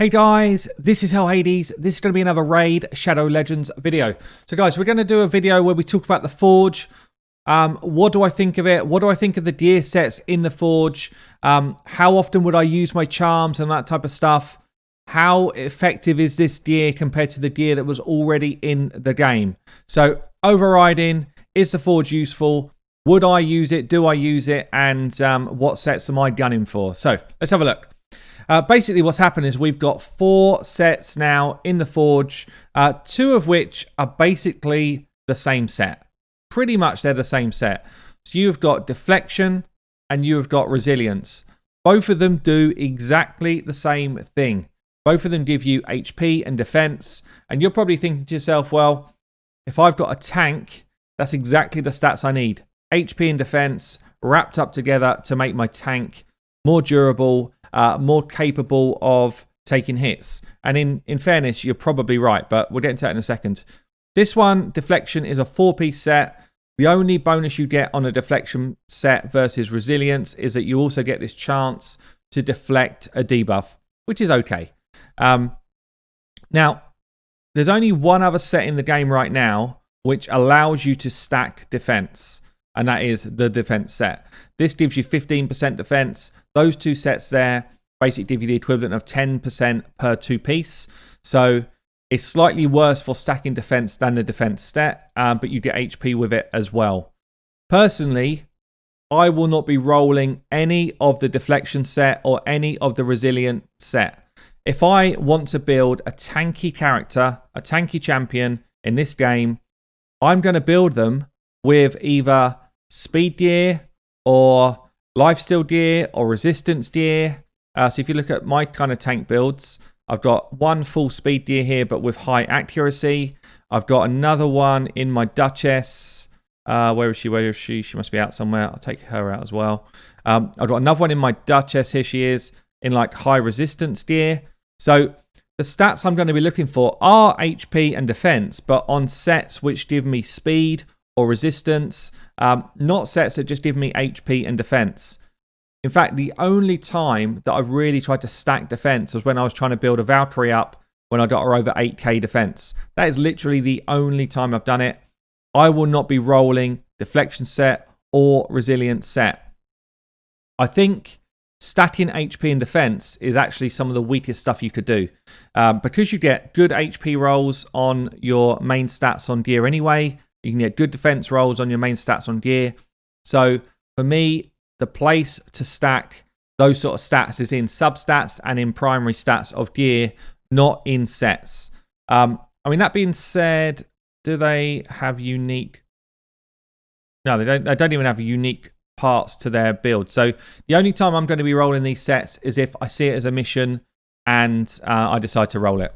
Hey guys, this is Hell Hades. This is going to be another Raid Shadow Legends video. So guys, we're going to do a video where we talk about the Forge. What do I think of it? What do I think of the gear sets in the Forge? How often would I use my charms and that type of stuff? How effective is this gear compared to the gear that was already in the game? So overriding, is the Forge useful? Would I use it? Do I use it? And what sets am I gunning for? So let's have a look. Basically, what's happened is we've got 4 sets now in the Forge, 2 of which are basically the same set. Pretty much they're the same set. So you've got Deflection and you've got Resilience. Both of them do exactly the same thing. Both of them give you HP and defense. And you're probably thinking to yourself, well, if I've got a tank, that's exactly the stats I need. HP and defense wrapped up together to make my tank more durable, more capable of taking hits. And in fairness, you're probably right, but we'll get into that in a second. This one, Deflection, is a 4-piece set. The only bonus you get on a Deflection set versus Resilience is that you also get this chance to deflect a debuff, which is okay. Now, there's only one other set in the game right now which allows you to stack defense, and that is the defense set. This gives you 15% defense. Those 2 sets there basically give you the equivalent of 10% per 2-piece. So it's slightly worse for stacking defense than the defense set, but you get HP with it as well. Personally, I will not be rolling any of the deflection set or any of the resilient set. If I want to build a tanky character, a tanky champion in this game, I'm going to build them with either speed gear or lifesteal gear or resistance gear. So if you look at my kind of tank builds, I've got one full speed gear here, but with high accuracy. I've got another one in my Duchess. Where is she? Where is she? She must be out somewhere. I'll take her out as well. I've got another one in my Duchess. Here she is in like high resistance gear. So the stats I'm going to be looking for are HP and defense, but on sets which give me speed or resistance, not sets that just give me HP and defense. In fact, the only time that I really tried to stack defense was when I was trying to build a Valkyrie up when I got her over 8k defense. That is literally the only time I've done it. I will not be rolling deflection set or resilience set. I think stacking HP and defense is actually some of the weakest stuff you could do. Because you get good HP rolls on your main stats on gear anyway, you can get good defense rolls on your main stats on gear. So for me, the place to stack those sort of stats is in substats and in primary stats of gear, not in sets. I mean, that being said, do they have unique? No, they don't. They don't even have unique parts to their build. So the only time I'm going to be rolling these sets is if I see it as a mission and I decide to roll it.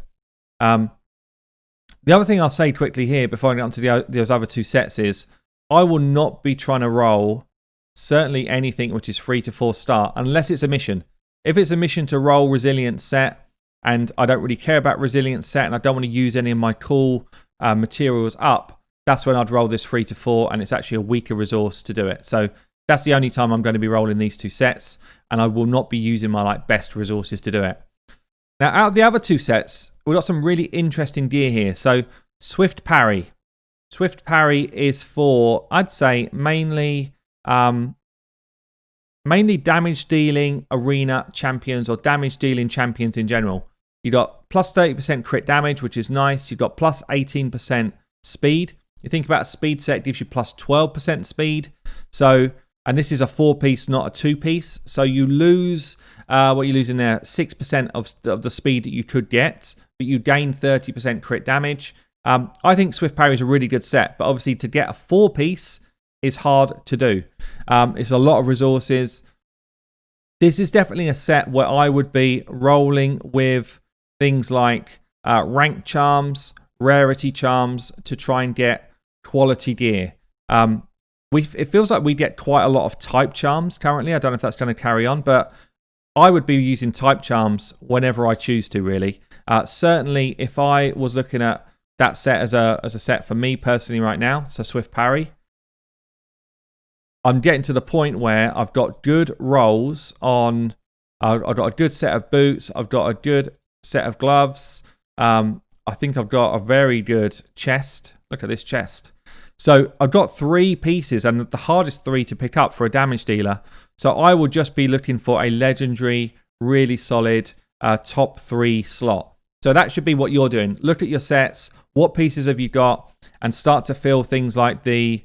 The other thing I'll say quickly here before I get onto those other 2 sets is I will not be trying to roll certainly anything which is 3 to 4 star unless it's a mission. If it's a mission to roll resilience set and I don't really care about resilience set and I don't want to use any of my cool materials up, that's when I'd roll this 3 to 4 and it's actually a weaker resource to do it. So that's the only time I'm going to be rolling these 2 sets, and I will not be using my best resources to do it. Now, out of the other 2 sets, we've got some really interesting gear here. So Swift Parry. Swift Parry is for, I'd say, mainly damage dealing arena champions or damage dealing champions in general. You got plus 30% crit damage, which is nice. You've got plus 18% speed. You think about a speed set, it gives you plus 12% speed. So, and this is a 4-piece, not a 2-piece. So you lose, what you lose in there, 6% of the speed that you could get, but you gain 30% crit damage. I think Swift Parry is a really good set, but obviously to get a 4-piece is hard to do. It's a lot of resources. This is definitely a set where I would be rolling with things like rank charms, rarity charms to try and get quality gear. It feels like we get quite a lot of type charms currently. I don't know if that's going to carry on, but I would be using type charms whenever I choose to, really. Certainly, if I was looking at that set as a set for me personally right now, so Swift Parry, I'm getting to the point where I've got good rolls on. I've got a good set of boots. I've got a good set of gloves. I think I've got a very good chest. Look at this chest. So I've got 3 pieces, and the hardest 3 to pick up for a damage dealer. So I will just be looking for a legendary, really solid top 3 slot. So that should be what you're doing. Look at your sets. What pieces have you got? And start to fill things like the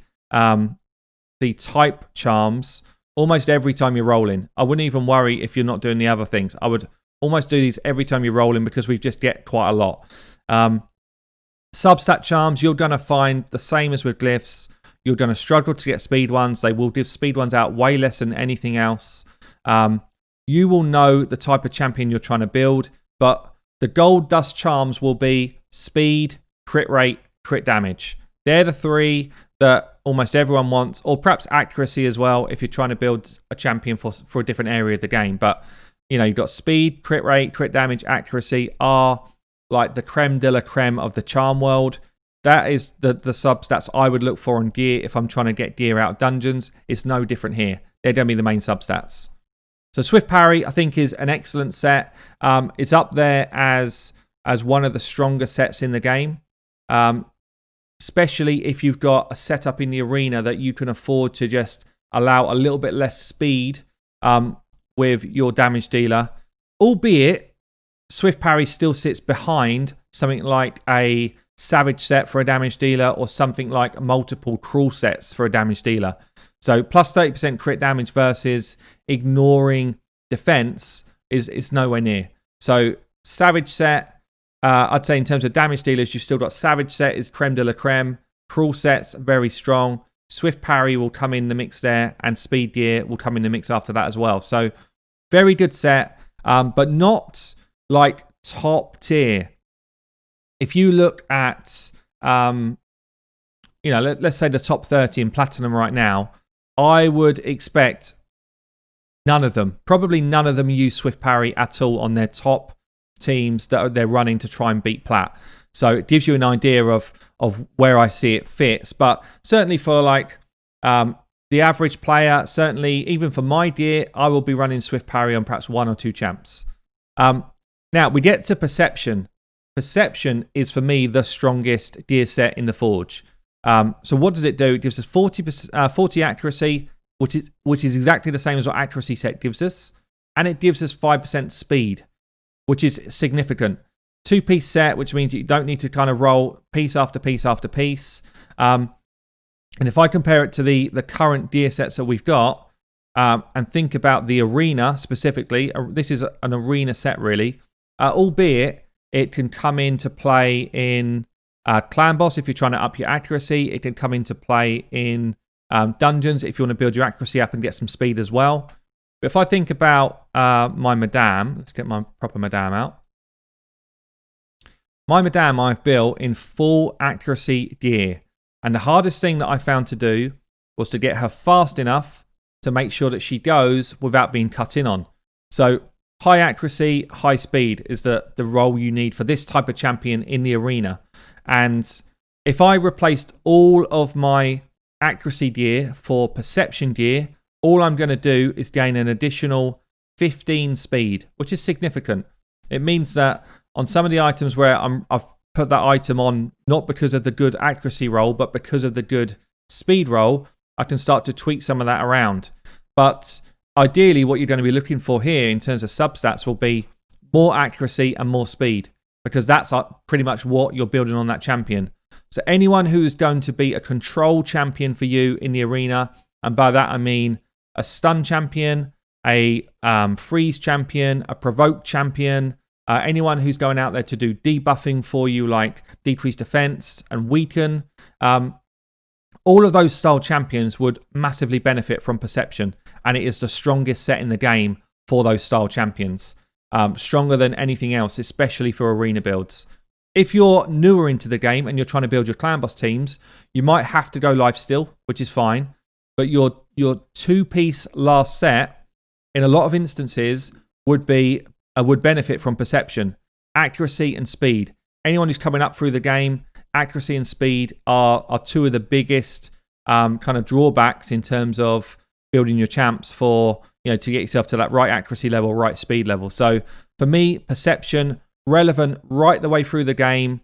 type charms almost every time you're rolling. I wouldn't even worry if you're not doing the other things. I would almost do these every time you're rolling because we just get quite a lot. Substat charms, you're going to find the same as with glyphs. You're going to struggle to get speed ones. They will give speed ones out way less than anything else. You will know the type of champion you're trying to build, but the gold dust charms will be speed, crit rate, crit damage. They're the 3 that almost everyone wants, or perhaps accuracy as well if you're trying to build a champion for a different area of the game. But, you've got speed, crit rate, crit damage, accuracy are like the creme de la creme of the charm world. That is the substats I would look for in gear if I'm trying to get gear out of dungeons. It's no different here. They're going to be the main substats. So Swift Parry, I think, is an excellent set. It's up there as one of the stronger sets in the game, especially if you've got a setup in the arena that you can afford to just allow a little bit less speed with your damage dealer, albeit Swift Parry still sits behind something like a Savage set for a damage dealer or something like multiple Cruel sets for a damage dealer. So plus 30% crit damage versus ignoring defense is nowhere near. So Savage set, I'd say in terms of damage dealers, you've still got Savage set is creme de la creme. Cruel set's very strong. Swift Parry will come in the mix there, and Speed Gear will come in the mix after that as well. So very good set, but not like top tier. If you look at, let's say the top 30 in Platinum right now, I would expect probably none of them use Swift Parry at all on their top teams that they're running to try and beat Plat. So it gives you an idea of where I see it fits. But certainly for the average player, certainly even for my gear, I will be running Swift Parry on perhaps 1 or 2 champs. Now, we get to Perception. Perception is, for me, the strongest gear set in the Forge. So what does it do? It gives us 40 accuracy, which is exactly the same as what accuracy set gives us. And it gives us 5% speed, which is significant. 2-piece set, which means you don't need to kind of roll piece after piece after piece. And if I compare it to the current gear sets that we've got, and think about the arena specifically, this is an arena set really, albeit it can come into play in Clan Boss if you're trying to up your accuracy. It can come into play in dungeons if you want to build your accuracy up and get some speed as well. But if I think about my Madame, let's get my proper Madame out. My Madame I've built in full accuracy gear. And the hardest thing that I found to do was to get her fast enough to make sure that she goes without being cut in on. So high accuracy, high speed is the role you need for this type of champion in the arena. And if I replaced all of my accuracy gear for perception gear, all I'm going to do is gain an additional 15 speed, which is significant. It means that on some of the items where I've put that item on not because of the good accuracy roll, but because of the good speed roll, I can start to tweak some of that around. But ideally, what you're going to be looking for here in terms of substats will be more accuracy and more speed, because that's pretty much what you're building on that champion. So anyone who's going to be a control champion for you in the arena, and by that I mean a stun champion, a freeze champion, a provoke champion, anyone who's going out there to do debuffing for you, like decrease defense and weaken, all of those style champions would massively benefit from perception, and it is the strongest set in the game for those style champions. Stronger than anything else, especially for arena builds. If you're newer into the game and you're trying to build your clan boss teams, you might have to go life steal, which is fine. But your 2-piece last set, in a lot of instances, would benefit from perception, accuracy, and speed. Anyone who's coming up through the game, accuracy and speed are 2 of the biggest kind of drawbacks in terms of building your champs for, to get yourself to that right accuracy level, right speed level. So for me, perception relevant right the way through the game,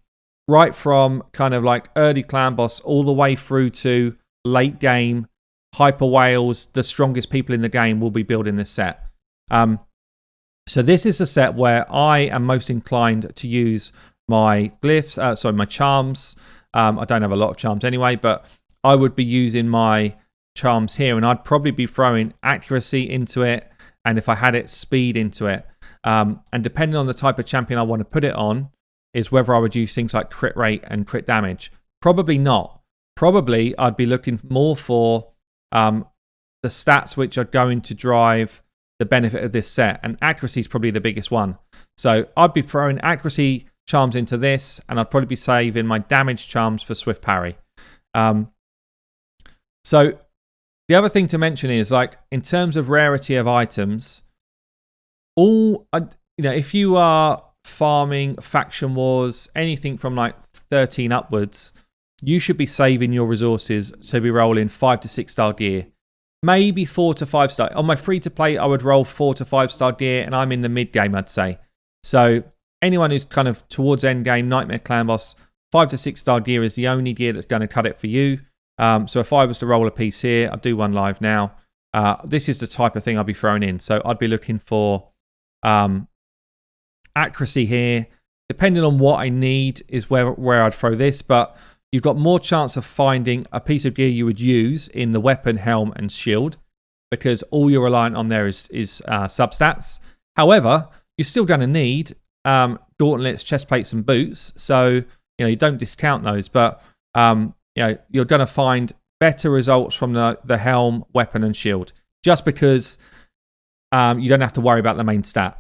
right from kind of like early clan boss all the way through to late game, hyper whales. The strongest people in the game will be building this set. So this is a set where I am most inclined to use my glyphs, my charms. I don't have a lot of charms anyway, but I would be using my charms here, and I'd probably be throwing accuracy into it, and if I had it, speed into it. And depending on the type of champion I want to put it on, is whether I would use things like crit rate and crit damage. Probably not. Probably I'd be looking more for the stats which are going to drive the benefit of this set, and accuracy is probably the biggest one. So I'd be throwing accuracy charms into this, and I'd probably be saving my damage charms for swift parry. So the other thing to mention is, like, in terms of rarity of items, if you are farming faction wars, anything from like 13 upwards, you should be saving your resources to be rolling 5 to 6 star gear. Maybe 4 to 5 star. On my free to play, I would roll 4 to 5 star gear, and I'm in the mid game, I'd say. So anyone who's kind of towards end game, Nightmare Clan Boss, 5 to 6 star gear is the only gear that's going to cut it for you. So if I was to roll a piece here, I'll do one live now. This is the type of thing I'd be throwing in. So I'd be looking for accuracy here. Depending on what I need is where I'd throw this, but you've got more chance of finding a piece of gear you would use in the weapon, helm, and shield, because all you're reliant on there is substats. However, you're still going to need gauntlets, chest plates, and boots. So you don't discount those, but you're going to find better results from the helm, weapon, and shield, just because you don't have to worry about the main stat.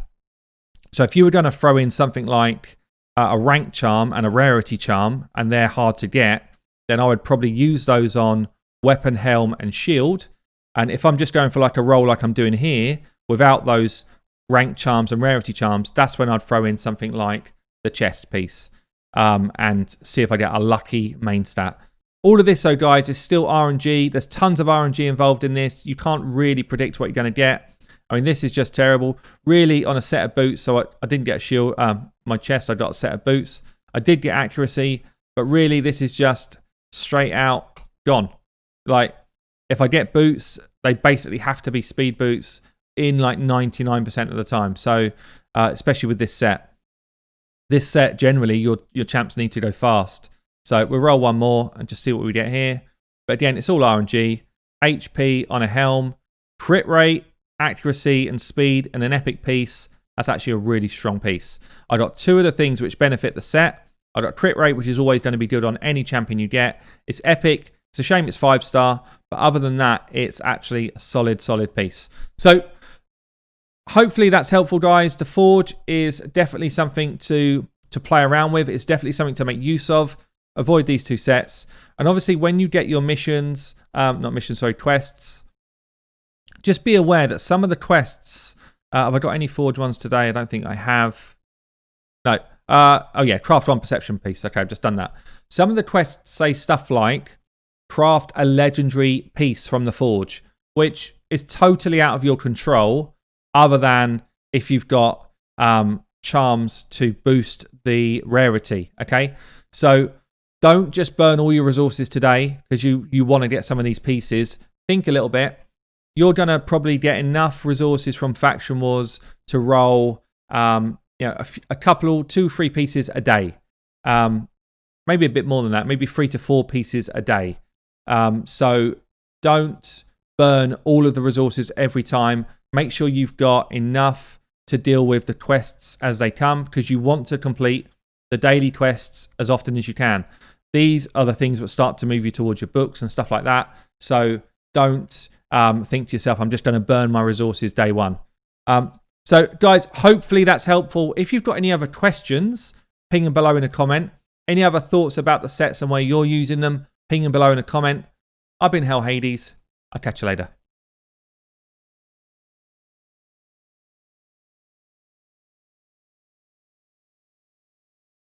So if you were going to throw in something like a rank charm and a rarity charm, and they're hard to get, then I would probably use those on weapon, helm, and shield. And if I'm just going for like a roll like I'm doing here, without those rank charms and rarity charms, that's when I'd throw in something like the chest piece and see if I get a lucky main stat. All of this, though, guys, is still RNG. There's tons of RNG involved in this. You can't really predict what you're going to get. I mean, this is just terrible. Really, on a set of boots, so I didn't get a shield. My chest, I got a set of boots. I did get accuracy, but really, this is just straight out gone. Like, if I get boots, they basically have to be speed boots in like 99% of the time. So, especially with this set. This set, generally, your champs need to go fast. So, we'll roll one more and just see what we get here. But again, it's all RNG. HP on a helm, crit rate, accuracy and speed, and an epic piece. That's actually a really strong piece. I got two of the things which benefit the set. I got crit rate, which is always going to be good on any champion you get. It's epic. It's a shame it's 5 star, but other than that, it's actually a solid piece. So hopefully that's helpful, guys. The Forge is definitely something to play around with. It's definitely something to make use of. Avoid these two sets. And obviously when you get your quests, just be aware that some of the quests, have I got any Forge ones today? I don't think I have. No. Craft one perception piece. Okay, I've just done that. Some of the quests say stuff like, craft a legendary piece from the Forge, which is totally out of your control, other than if you've got charms to boost the rarity. Okay? So don't just burn all your resources today because you want to get some of these pieces. Think a little bit. You're going to probably get enough resources from Faction Wars to roll a couple, 2-3 pieces a day. Maybe a bit more than that, maybe 3 to 4 pieces a day. So don't burn all of the resources every time. Make sure you've got enough to deal with the quests as they come, because you want to complete the daily quests as often as you can. These are the things that start to move you towards your books and stuff like that. So don't think to yourself, I'm just going to burn my resources day one. So guys, hopefully that's helpful. If you've got any other questions, ping them below in a comment. Any other thoughts about the sets and where you're using them, ping them below in a comment. I've been Hell Hades. I'll catch you later.